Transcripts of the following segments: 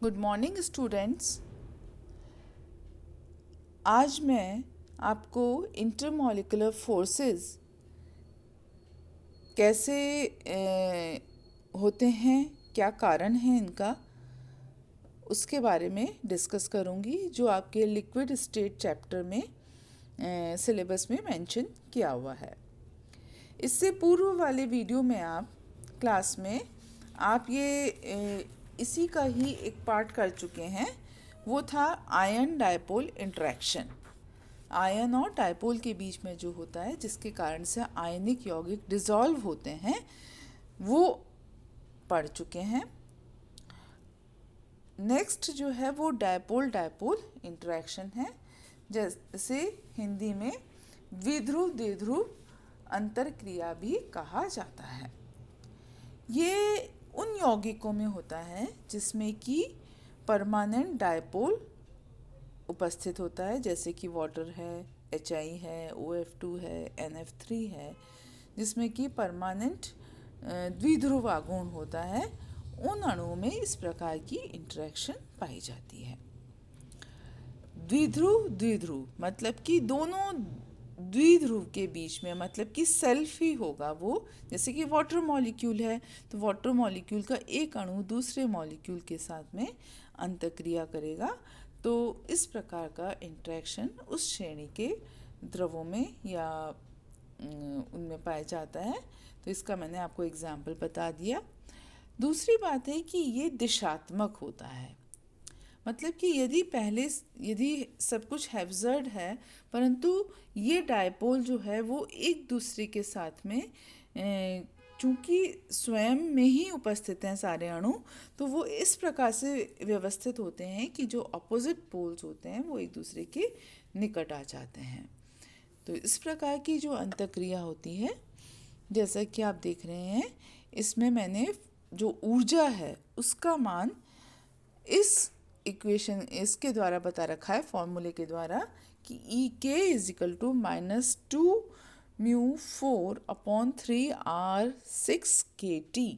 Good morning students. आज मैं आपको इंटरमॉलिक्यूलर फोर्सेस कैसे होते हैं, क्या कारण है इनका, उसके बारे में डिस्कस करूंगी, जो आपके लिक्विड स्टेट चैप्टर में सिलेबस में मेंशन किया हुआ है। इससे पूर्व वाले वीडियो में आप क्लास में आप ये इसी का ही एक पार्ट कर चुके हैं। वो था आयन डायपोल इंटरेक्शन। आयन और डायपोल के बीच में जो होता है, जिसके कारण से आयनिक यौगिक डिसॉल्व होते हैं, वो पढ़ चुके हैं। नेक्स्ट जो है वो डायपोल डायपोल इंटरेक्शन है, जैसे हिंदी में द्विध्रुव द्विध्रुव अंतरक्रिया भी कहा जाता है। ये उन यौगिकों में होता है जिसमें कि परमानेंट डायपोल उपस्थित होता है, जैसे कि वाटर है, HI है, OF2 है, NF3 है, जिसमें कि परमानेंट द्विध्रुव आघूर्ण होता है। उन अणुओं में इस प्रकार की इंटरेक्शन पाई जाती है। द्विध्रुव द्विध्रुव मतलब कि दोनों द्विध्रुव के बीच में, मतलब कि सेल्फ ही होगा वो। जैसे कि वाटर मॉलिक्यूल है तो वाटर मॉलिक्यूल का एक अणु दूसरे मॉलिक्यूल के साथ में अंतःक्रिया करेगा, तो इस प्रकार का इंटरेक्शन उस श्रेणी के द्रवों में या उनमें पाया जाता है। तो इसका मैंने आपको एग्जाम्पल बता दिया। दूसरी बात है कि ये दिशात्मक होता है, मतलब कि यदि सब कुछ हैवजर्ड है, परंतु ये डायपोल जो है वो एक दूसरे के साथ में चूँकि स्वयं में ही उपस्थित हैं सारे अणु, तो वो इस प्रकार से व्यवस्थित होते हैं कि जो अपोजिट पोल्स होते हैं वो एक दूसरे के निकट आ जाते हैं। तो इस प्रकार की जो अंतःक्रिया होती है, जैसा कि आप देख रहे हैं, इसमें मैंने जो ऊर्जा है उसका मान इस इक्वेशन इसके द्वारा बता रखा है, फॉर्मूले के द्वारा, कि E k = -2μ4/3r6kT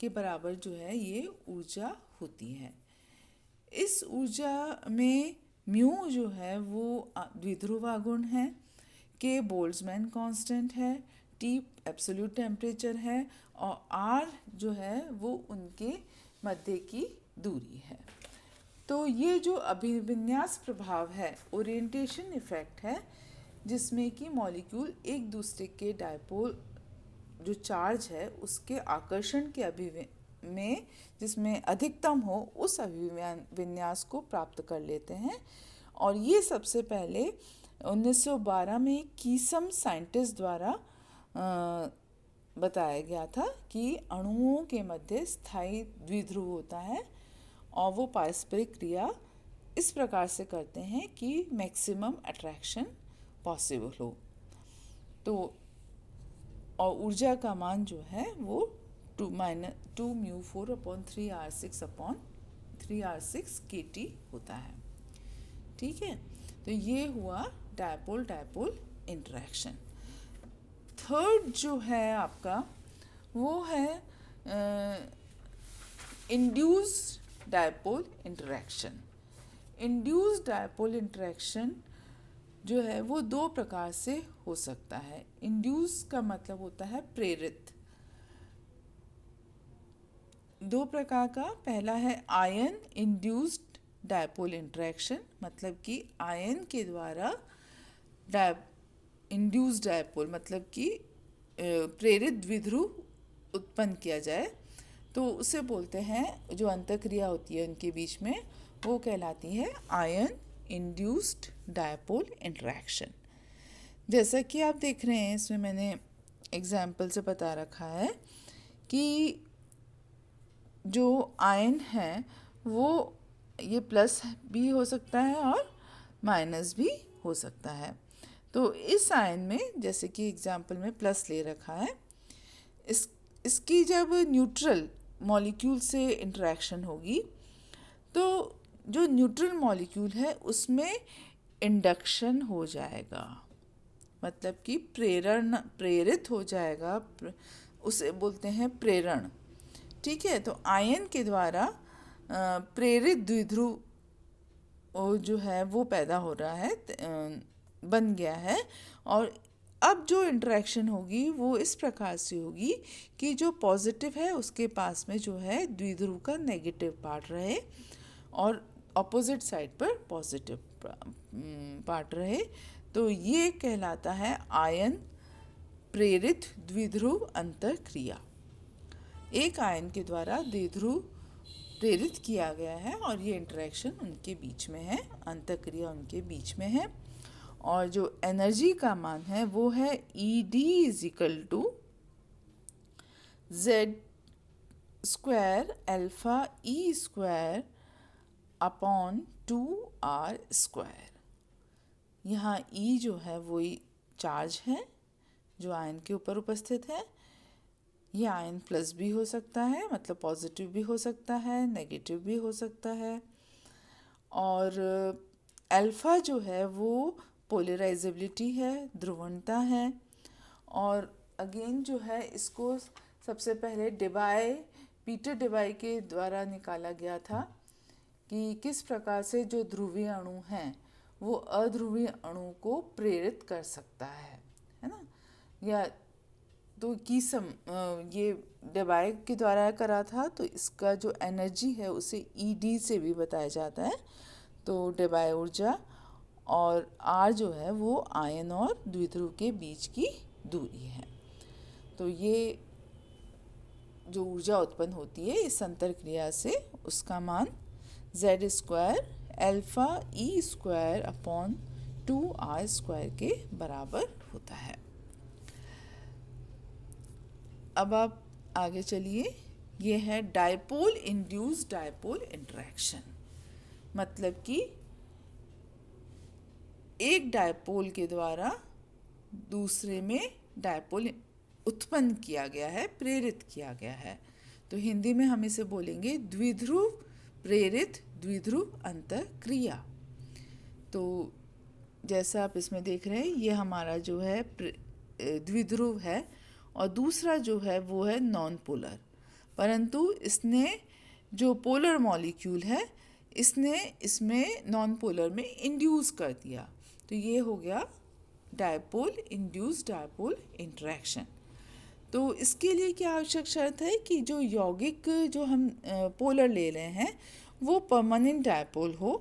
के बराबर जो है ये ऊर्जा होती है। इस ऊर्जा में म्यू जो है वो द्विध्रुव आघूर्ण है, के बोल्ट्जमैन कांस्टेंट है, टी एब्सोल्यूट टेम्परेचर है, और आर जो है वो उनके मध्य की दूरी है। तो ये जो अभिविन्यास प्रभाव है, ओरिएंटेशन इफेक्ट है, जिसमें कि मॉलिक्यूल एक दूसरे के डायपोल जो चार्ज है उसके आकर्षण के में जिसमें अधिकतम हो, उस अभिविन्यास को प्राप्त कर लेते हैं। और ये सबसे पहले 1912 में कीसम साइंटिस्ट द्वारा बताया गया था कि अणुओं के मध्य स्थायी द्विध्रुव होता है, और वो पारस्परिक क्रिया इस प्रकार से करते हैं कि मैक्सिमम अट्रैक्शन पॉसिबल हो। तो और ऊर्जा का मान जो है वो 2μ4/3r6/3r6kT होता है। ठीक है, तो ये हुआ डायपोल डायपोल इंटरेक्शन। थर्ड जो है आपका वो है induced dipole interaction. Induced dipole interaction जो है वो दो प्रकार से हो सकता है। इंड्यूस का मतलब होता है प्रेरित। दो प्रकार का, पहला है आयन इंड्यूस्ड डायपोल इंटरेक्शन, मतलब कि आयन के द्वारा इंड्यूस्ड डायपोल मतलब कि प्रेरित द्विध्रुव उत्पन्न किया जाए, तो उसे बोलते हैं, जो अंतःक्रिया होती है उनके बीच में, वो कहलाती है आयन इंड्यूस्ड डायपोल इंटरेक्शन। जैसा कि आप देख रहे हैं, इसमें मैंने एग्जाम्पल से बता रखा है कि जो आयन है वो ये प्लस भी हो सकता है और माइनस भी हो सकता है। तो इस आयन में, जैसे कि एग्जाम्पल में प्लस ले रखा है, इसकी जब न्यूट्रल मॉलिक्यूल से इंटरेक्शन होगी, तो जो न्यूट्रल मॉलिक्यूल है उसमें इंडक्शन हो जाएगा, मतलब कि प्रेरित हो जाएगा, उसे बोलते हैं प्रेरण। ठीक है, तो आयन के द्वारा प्रेरित द्विध्रुव जो है वो पैदा हो रहा है, बन गया है। और अब जो इंटरेक्शन होगी वो इस प्रकार से होगी कि जो पॉजिटिव है उसके पास में जो है द्विध्रुव का नेगेटिव पार्ट रहे और ऑपोजिट साइड पर पॉजिटिव पार्ट रहे। तो ये कहलाता है आयन प्रेरित द्विध्रुव अंतःक्रिया। एक आयन के द्वारा द्विध्रुव प्रेरित किया गया है और ये इंटरेक्शन उनके बीच में है, अंतःक्रिया उनके बीच में है। और जो एनर्जी का मान है वो है ED equal to Z square alpha E square upon 2R square. यहाँ E जो है वही चार्ज है जो आयन के ऊपर उपस्थित है। ये आयन प्लस भी हो सकता है, मतलब पॉजिटिव भी हो सकता है, नेगेटिव भी हो सकता है। और अल्फ़ा जो है वो पोलराइजेबिलिटी है, ध्रुवणता है। और अगेन जो है इसको सबसे पहले पीटर डिबाई के द्वारा निकाला गया था कि किस प्रकार से जो ध्रुवीय अणु हैं वो अध्रुवीय अणु को प्रेरित कर सकता है ना। या तो ये डेबाय के द्वारा करा था, तो इसका जो एनर्जी है उसे ED से भी बताया जाता है, तो डेबाय ऊर्जा। और R जो है वो आयन और द्विध्रुव के बीच की दूरी है। तो ये जो ऊर्जा उत्पन्न होती है इस अंतरक्रिया से उसका मान Z square alpha E square upon 2R square के बराबर होता है। अब आप आगे चलिए। ये है डायपोल इंड्यूस्ड डायपोल इंटरेक्शन। मतलब कि एक डायपोल के द्वारा दूसरे में डायपोल उत्पन्न किया गया है, प्रेरित किया गया है। तो हिंदी में हम इसे बोलेंगे द्विध्रुव प्रेरित द्विध्रुव अंतःक्रिया। तो जैसा आप इसमें देख रहे हैं ये हमारा जो है द्विध्रुव है और दूसरा जो है वो है नॉन पोलर, परंतु इसने जो पोलर मॉलिक्यूल है इसने इसमें नॉन पोलर में इंड्यूस कर दिया। तो ये हो गया डायपोल इंड्यूस्ड डायपोल इंटरेक्शन। तो इसके लिए क्या आवश्यक शर्त है कि जो यौगिक जो हम पोलर ले रहे हैं वो परमानेंट डायपोल हो,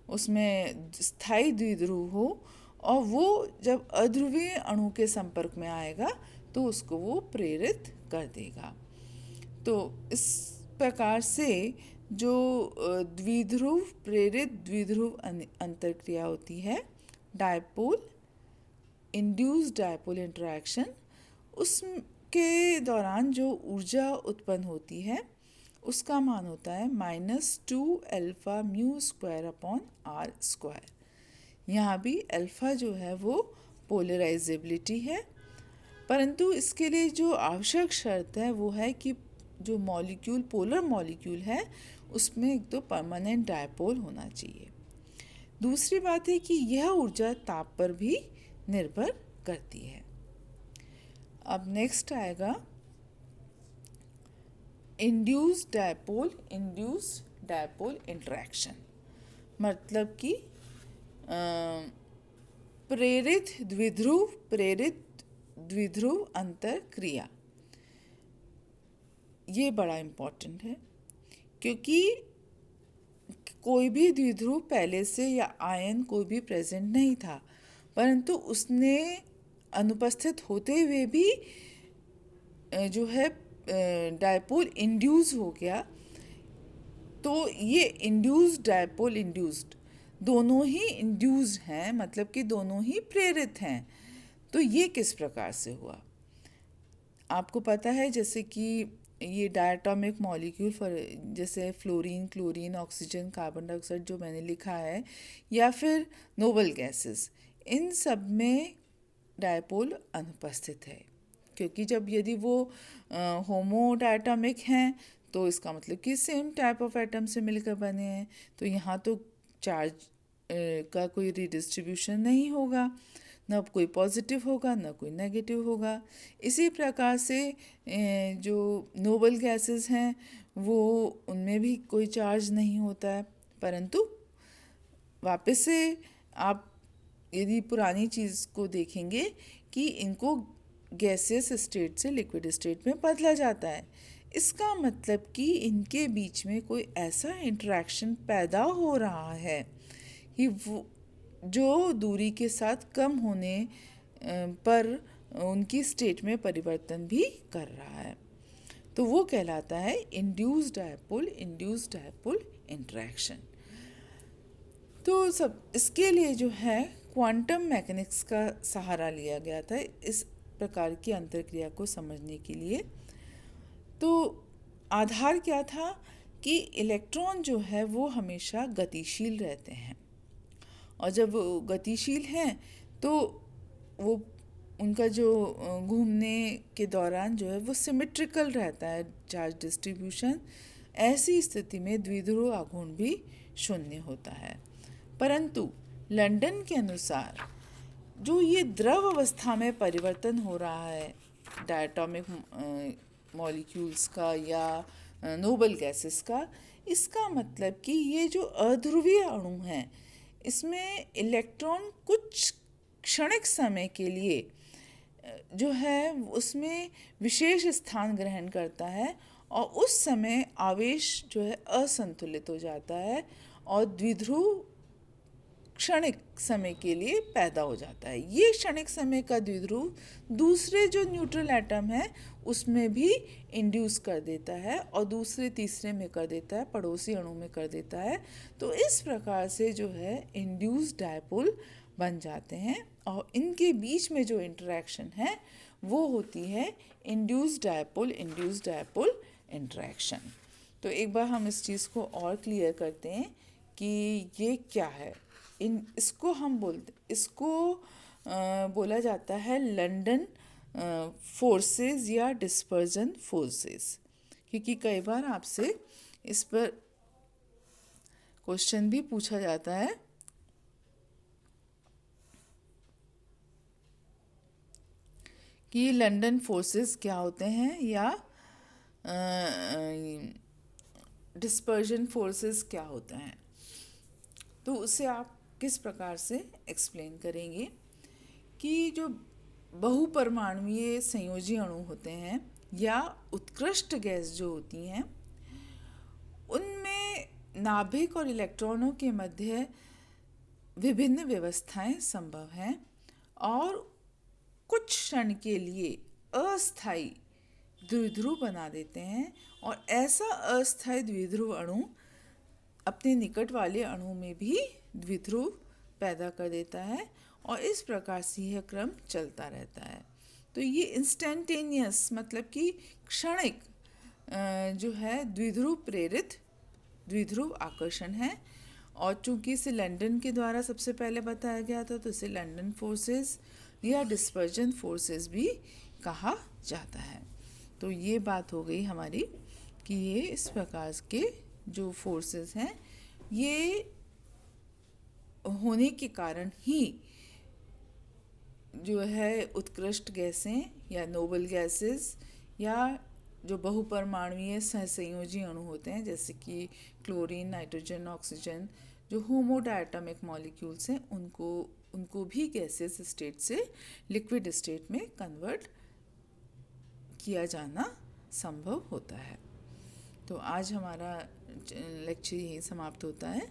उसमें स्थायी द्विध्रुव हो और वो जब अध्रुवीय अणु के संपर्क में आएगा तो उसको वो प्रेरित कर देगा। तो इस प्रकार से जो द्विध्रुव प्रेरित द्विध्रुव अंतरक्रिया होती है, डायपोल इंड्यूस्ड डायपोल इंटरेक्शन, उसके दौरान जो ऊर्जा उत्पन्न होती है उसका मान होता है -2 alpha mu square upon R square. यहाँ भी अल्फ़ा जो है वो पोलराइजेबिलिटी है, परंतु इसके लिए जो आवश्यक शर्त है वो है कि जो मॉलिक्यूल पोलर मॉलिक्यूल है उसमें एक तो परमानेंट डायपोल होना चाहिए। दूसरी बात है कि यह ऊर्जा ताप पर भी निर्भर करती है। अब नेक्स्ट आएगा इंड्यूस्ड डायपोल इंटरेक्शन। मतलब कि प्रेरित द्विध्रुव अंतरक्रिया। ये बड़ा इम्पोर्टेंट है क्योंकि कोई भी द्विध्रुव पहले से या आयन कोई भी प्रेजेंट नहीं था, परंतु उसने अनुपस्थित होते हुए भी जो है डायपोल इंड्यूस हो गया। तो ये इंड्यूस्ड डायपोल इंड्यूस्ड दोनों ही इंड्यूस्ड हैं, मतलब कि दोनों ही प्रेरित हैं। तो ये किस प्रकार से हुआ आपको पता है, जैसे कि ये डायटोमिक मॉलिक्यूल जैसे fluorine, chlorine, oxygen, carbon dioxide जो मैंने लिखा है, या फिर नोबल गैसेस, इन सब में डायपोल अनुपस्थित है। क्योंकि जब यदि वो होमो डायटोमिक हैं तो इसका मतलब कि सेम टाइप ऑफ एटम से मिलकर बने हैं, तो यहाँ तो चार्ज का कोई रिडिस्ट्रीब्यूशन नहीं होगा। न कोई पॉजिटिव होगा न कोई नेगेटिव होगा। इसी प्रकार से जो नोबल गैसेस हैं वो उनमें भी कोई चार्ज नहीं होता है। परंतु वापस से आप यदि पुरानी चीज़ को देखेंगे कि इनको गैसियस स्टेट से लिक्विड स्टेट में बदला जाता है, इसका मतलब कि इनके बीच में कोई ऐसा इंटरेक्शन पैदा हो रहा है कि वो जो दूरी के साथ कम होने पर उनकी स्टेट में परिवर्तन भी कर रहा है। तो वो कहलाता है इंड्यूस्ड डायपोल इंटरेक्शन। तो सब इसके लिए जो है क्वांटम मैकेनिक्स का सहारा लिया गया था इस प्रकार की अंतर्क्रिया को समझने के लिए। तो आधार क्या था कि इलेक्ट्रॉन जो है वो हमेशा गतिशील रहते हैं, और जब वो गतिशील हैं तो वो उनका जो घूमने के दौरान जो है वो सिमेट्रिकल रहता है चार्ज डिस्ट्रीब्यूशन। ऐसी स्थिति में द्विध्रुव आघूर्ण भी शून्य होता है। परंतु लंदन के अनुसार जो ये द्रव अवस्था में परिवर्तन हो रहा है डायटोमिक मॉलिक्यूल्स का या नोबल गैसेस का, इसका मतलब कि ये जो अध्रुवीय अणु हैं इसमें इलेक्ट्रॉन कुछ क्षणिक समय के लिए जो है उसमें विशेष स्थान ग्रहण करता है, और उस समय आवेश जो है असंतुलित हो जाता है और द्विध्रुव क्षणिक समय के लिए पैदा हो जाता है। ये क्षणिक समय का द्विध्रुव दूसरे जो न्यूट्रल एटम है उसमें भी इंड्यूस कर देता है और दूसरे तीसरे में कर देता है, पड़ोसी अणु में कर देता है। तो इस प्रकार से जो है इंड्यूस्ड डायपोल बन जाते हैं, और इनके बीच में जो इंटरेक्शन है वो होती है इंड्यूस्ड डायपोल इंटरेक्शन। तो एक बार हम इस चीज़ को और क्लियर करते हैं कि ये क्या है। इसको बोला जाता है लंदन फोर्सेस या डिस्पर्जन फोर्सेस, क्योंकि कई बार आपसे इस पर क्वेश्चन भी पूछा जाता है कि लंदन फोर्सेस क्या होते हैं या डिस्पर्जन फोर्सेस क्या होते हैं। तो उसे आप किस प्रकार से एक्सप्लेन करेंगे कि जो बहुपरमाणुवीय संयोजी अणु होते हैं या उत्कृष्ट गैस जो होती हैं उनमें नाभिक और इलेक्ट्रॉनों के मध्य विभिन्न व्यवस्थाएं संभव हैं, और कुछ क्षण के लिए अस्थायी द्विध्रुव बना देते हैं, और ऐसा अस्थायी द्विध्रुव अणु अपने निकट वाले अणु में भी द्विध्रुव पैदा कर देता है, और इस प्रकार से यह क्रम चलता रहता है। तो ये इंस्टेंटेनियस मतलब कि क्षणिक जो है द्विध्रुव प्रेरित द्विध्रुव आकर्षण है, और चूंकि इसे लंदन के द्वारा सबसे पहले बताया गया था तो इसे लंदन फोर्सेस या डिस्पर्जन फोर्सेस भी कहा जाता है। तो ये बात हो गई हमारी कि ये इस प्रकार के जो फोर्सेस हैं ये होने के कारण ही जो है उत्कृष्ट गैसें या नोबल गैसेस या जो बहुपरमाणुवीय सहसंयोजी अणु होते हैं जैसे कि क्लोरीन, नाइट्रोजन, ऑक्सीजन, जो होमोडायटोमिक मॉलिक्यूल्स हैं उनको भी गैसेस स्टेट से लिक्विड स्टेट में कन्वर्ट किया जाना संभव होता है। तो आज हमारा लेक्चर यही समाप्त होता है।